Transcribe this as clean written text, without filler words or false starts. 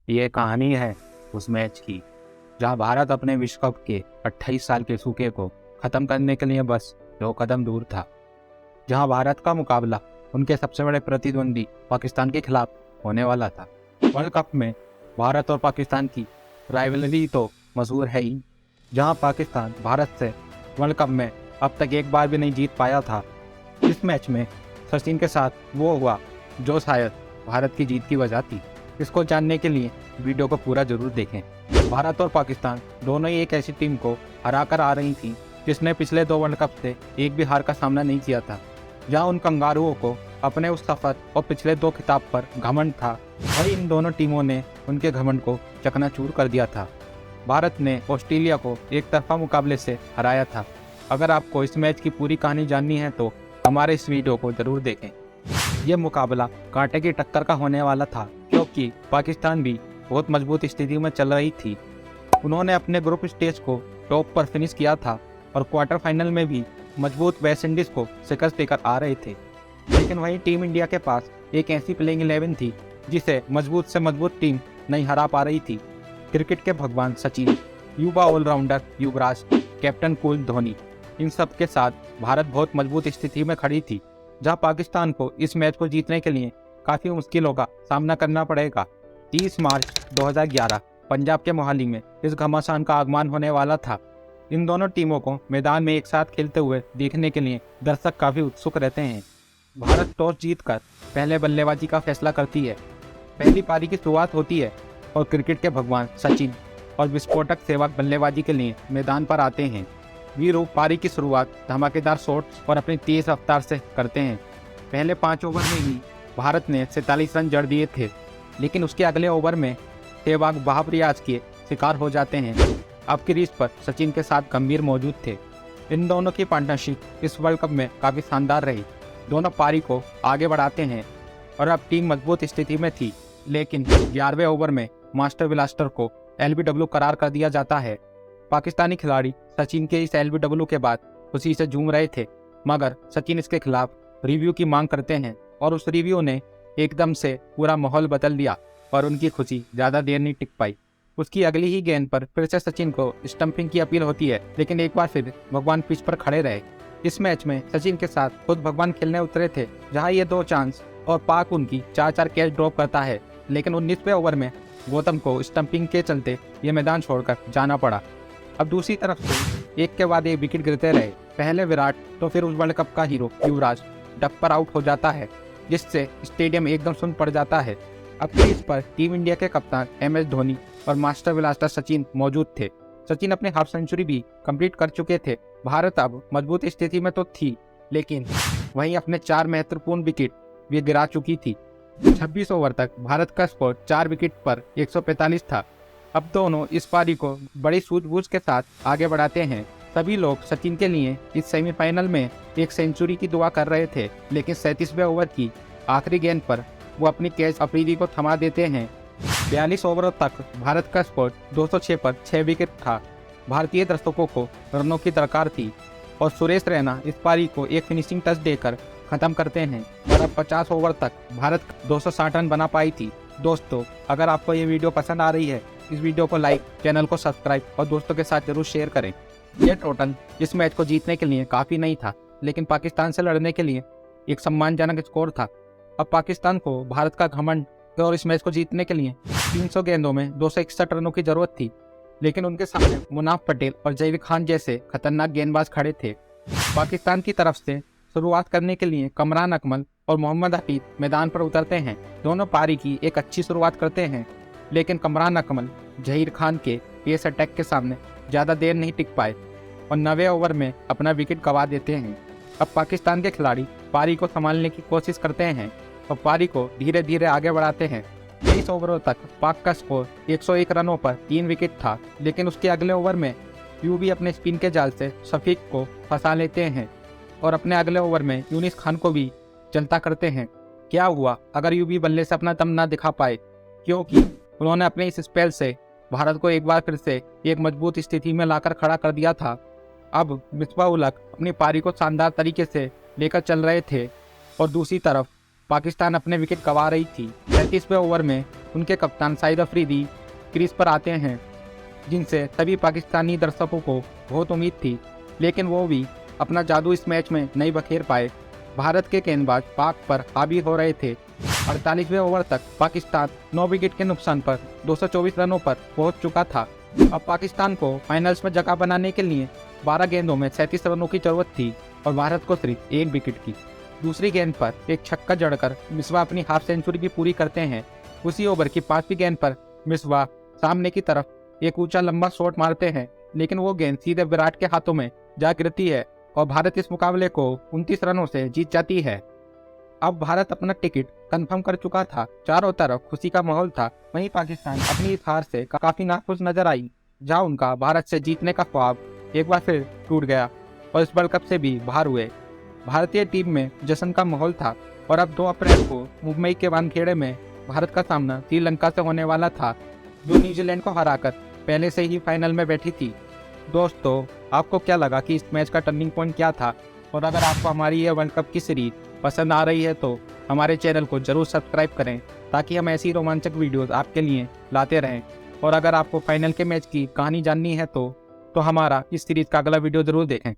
ये कहानी है उस मैच की जहां भारत अपने विश्व कप के 28 साल के सूखे को ख़त्म करने के लिए बस 2 कदम दूर था। जहां भारत का मुकाबला उनके सबसे बड़े प्रतिद्वंदी पाकिस्तान के खिलाफ होने वाला था। वर्ल्ड कप में भारत और पाकिस्तान की राइवलरी तो मशहूर है ही। जहां पाकिस्तान भारत से वर्ल्ड कप में अब तक एक बार भी नहीं जीत पाया था। इस मैच में सचिन के साथ वो हुआ जो शायद भारत की जीत की वजह थी। इसको जानने के लिए वीडियो को पूरा जरूर देखें। भारत और पाकिस्तान दोनों ही एक ऐसी टीम को हराकर आ रही थी जिसने पिछले 2 वर्ल्ड कप से एक भी हार का सामना नहीं किया था। जहां उन कंगारुओं को अपने उस सफर और पिछले 2 खिताब पर घमंड था, वही इन दोनों टीमों ने उनके घमंड को चकनाचूर कर दिया था। भारत ने ऑस्ट्रेलिया को एक तरफा मुकाबले से हराया था। अगर आपको इस मैच की पूरी कहानी जाननी है तो हमारे इस वीडियो को जरूर देखें। ये मुकाबला कांटे की टक्कर का होने वाला था क्योंकि पाकिस्तान भी बहुत मजबूत स्थिति में चल रही थी। उन्होंने अपने ग्रुप स्टेज को टॉप पर फिनिश किया था और क्वार्टर फाइनल में भी मजबूत वेस्ट इंडीज को शिकस्त देकर आ रहे थे। लेकिन वहीं टीम इंडिया के पास एक ऐसी प्लेइंग 11 थी जिसे मजबूत से मजबूत टीम नहीं हरा पा रही थी। क्रिकेट के भगवान सचिन, युवा ऑलराउंडर युवराज, कैप्टन कूल धोनी, इन सब के साथ भारत बहुत मजबूत स्थिति में खड़ी थी। जहां पाकिस्तान को इस मैच को जीतने के लिए काफ़ी मुश्किलों का सामना करना पड़ेगा। 30 मार्च 2011 पंजाब के मोहाली में इस घमासान का आगमन होने वाला था। इन दोनों टीमों को मैदान में एक साथ खेलते हुए देखने के लिए दर्शक काफ़ी उत्सुक रहते हैं। भारत टॉस जीतकर पहले बल्लेबाजी का फैसला करती है। पहली पारी की शुरुआत होती है और क्रिकेट के भगवान सचिन और विस्फोटक सहवाग बल्लेबाजी के लिए मैदान पर आते हैं। वीरू पारी की शुरुआत धमाकेदार शॉट्स और अपनी तेज रफ्तार से करते हैं। पहले 5 ओवर में ही भारत ने 47 रन जड़ दिए थे, लेकिन उसके अगले ओवर में सहवाग बहाव-रियाज के शिकार हो जाते हैं। अब क्रीज पर सचिन के साथ गंभीर मौजूद थे। इन दोनों की पार्टनरशिप इस वर्ल्ड कप में काफ़ी शानदार रही। दोनों पारी को आगे बढ़ाते हैं और अब टीम मजबूत स्थिति में थी। लेकिन 11वें ओवर में मास्टर ब्लास्टर को LBW करार कर दिया जाता है। पाकिस्तानी खिलाड़ी सचिन के इस LBW के बाद खुशी से झूम रहे थे, मगर सचिन इसके खिलाफ रिव्यू की मांग करते हैं और उस रिव्यू ने एकदम से पूरा माहौल बदल दिया और उनकी खुशी ज़्यादा देर नहीं टिक पाई। उसकी अगली ही गेंद पर फिर से सचिन को स्टंपिंग की अपील होती है, लेकिन एक बार फिर भगवान पिच पर खड़े रहे। इस मैच में सचिन के साथ खुद भगवान खेलने उतरे थे, जहां ये 2 चांस और पाक उनकी 4-4 कैच ड्रॉप करता है। लेकिन 19वें ओवर में गौतम को स्टंपिंग के चलते ये मैदान छोड़कर जाना पड़ा। अब दूसरी तरफ से एक के बाद एक विकेट गिरते रहे। पहले विराट तो फिर उस वर्ल्ड कप का हीरो युवराज डक पर आउट हो जाता है, जिससे स्टेडियम एकदम सुन पड़ जाता है। अब क्रीज पर टीम इंडिया के कप्तान MS धोनी और मास्टर ब्लास्टर सचिन मौजूद थे। सचिन अपने हाफ सेंचुरी भी कंप्लीट कर चुके थे। भारत अब मजबूत स्थिति में तो थी, लेकिन वहीं अपने 4 महत्वपूर्ण विकेट भी गिरा चुकी थी। 26 ओवर तक भारत का स्कोर 4 विकेट पर 145 था। अब दोनों इस पारी को बड़ी सूझबूझ के साथ आगे बढ़ाते हैं। सभी लोग सचिन के लिए इस सेमीफाइनल में एक सेंचुरी की दुआ कर रहे थे, लेकिन 37वें ओवर की आखिरी गेंद पर वो अपनी कैच अफरीदी को थमा देते हैं। 42 ओवरों तक भारत का स्कोर 206 पर 6 विकेट था। भारतीय दर्शकों को रनों की दरकार थी और सुरेश रैना इस पारी को एक फिनिशिंग टच देकर खत्म करते हैं और अब 50 ओवर तक भारत 260 रन बना पाई थी। दोस्तों, अगर आपको ये वीडियो पसंद आ रही है, इस वीडियो को लाइक, चैनल को सब्सक्राइब और दोस्तों के साथ जरूर शेयर करें। यह टोटल इस मैच को जीतने के लिए काफ़ी नहीं था, लेकिन पाकिस्तान से लड़ने के लिए एक सम्मानजनक स्कोर था। अब पाकिस्तान को भारत का घमंड और इस मैच को जीतने के लिए 300 गेंदों में 261 रनों की जरूरत थी, लेकिन उनके सामने मुनाफ पटेल और जहीर खान जैसे खतरनाक गेंदबाज खड़े थे। पाकिस्तान की तरफ से शुरुआत करने के लिए कमरान अकमल और मोहम्मद हफीज मैदान पर उतरते हैं। दोनों पारी की एक अच्छी शुरुआत करते हैं, लेकिन कमरान अकमल जहीर खान के पेस अटैक के सामने ज़्यादा देर नहीं टिक पाए और 9वें ओवर में अपना विकेट गंवा देते हैं। अब पाकिस्तान के खिलाड़ी पारी को संभालने की कोशिश करते हैं और पारी को धीरे धीरे आगे बढ़ाते हैं। 23 ओवरों तक पाक का स्कोर 101 रनों पर 3 विकेट था, लेकिन उसके अगले ओवर में यूबी अपने स्पिन के जाल से शफीक को फंसा लेते हैं और अपने अगले ओवर में यूनिस खान को भी चलता करते हैं। क्या हुआ अगर यूबी बल्ले से अपना दम ना दिखा पाए, क्योंकि उन्होंने अपने इस स्पेल से भारत को एक बार फिर से एक मजबूत स्थिति में लाकर खड़ा कर दिया था। अब मिसबाह-उल-हक अपनी पारी को शानदार तरीके से लेकर चल रहे थे और दूसरी तरफ पाकिस्तान अपने विकेट गंवा रही थी। 35वें ओवर में उनके कप्तान शाहिद अफरीदी क्रीज पर आते हैं, जिनसे सभी पाकिस्तानी दर्शकों को बहुत उम्मीद थी, लेकिन वो भी अपना जादू इस मैच में नहीं बखेर पाए। भारत के गेंदबाज पाक पर हावी हो रहे थे। 48वें ओवर तक पाकिस्तान 9 विकेट के नुकसान पर 224 रनों पर पहुंच चुका था। अब पाकिस्तान को फाइनल्स में जगह बनाने के लिए 12 गेंदों में 37 रनों की जरूरत थी और भारत को सिर्फ 1 विकेट की। दूसरी गेंद पर एक छक्का जड़कर मिसबा अपनी हाफ सेंचुरी भी पूरी करते हैं। उसी ओवर की 5वीं गेंद पर मिसबा सामने की तरफ एक ऊंचा लंबा शॉट मारते हैं, लेकिन वो गेंद सीधे विराट के हाथों में जा गिरती है और भारत इस मुकाबले को 29 रनों से जीत जाती है। अब भारत अपना टिकट कंफर्म कर चुका था। चारों तरफ खुशी का माहौल था। वहीं पाकिस्तान अपनी इस हार से काफी नाखुश नजर आई, जहां उनका भारत से जीतने का ख्वाब एक बार फिर टूट गया और इस वर्ल्ड कप से भी बाहर हुए। भारतीय टीम में जश्न का माहौल था और अब 2 अप्रैल को मुंबई के वानखेड़े में भारत का सामना श्रीलंका से होने वाला था, जो न्यूजीलैंड को हराकर पहले से ही फाइनल में बैठी थी। दोस्तों, आपको क्या लगा कि इस मैच का टर्निंग पॉइंट क्या था? और अगर आपको हमारी ये वर्ल्ड कप की सीरीज पसंद आ रही है तो हमारे चैनल को जरूर सब्सक्राइब करें, ताकि हम ऐसी रोमांचक वीडियोस आपके लिए लाते रहें। और अगर आपको फाइनल के मैच की कहानी जाननी है तो हमारा इस सीरीज का अगला वीडियो जरूर देखें।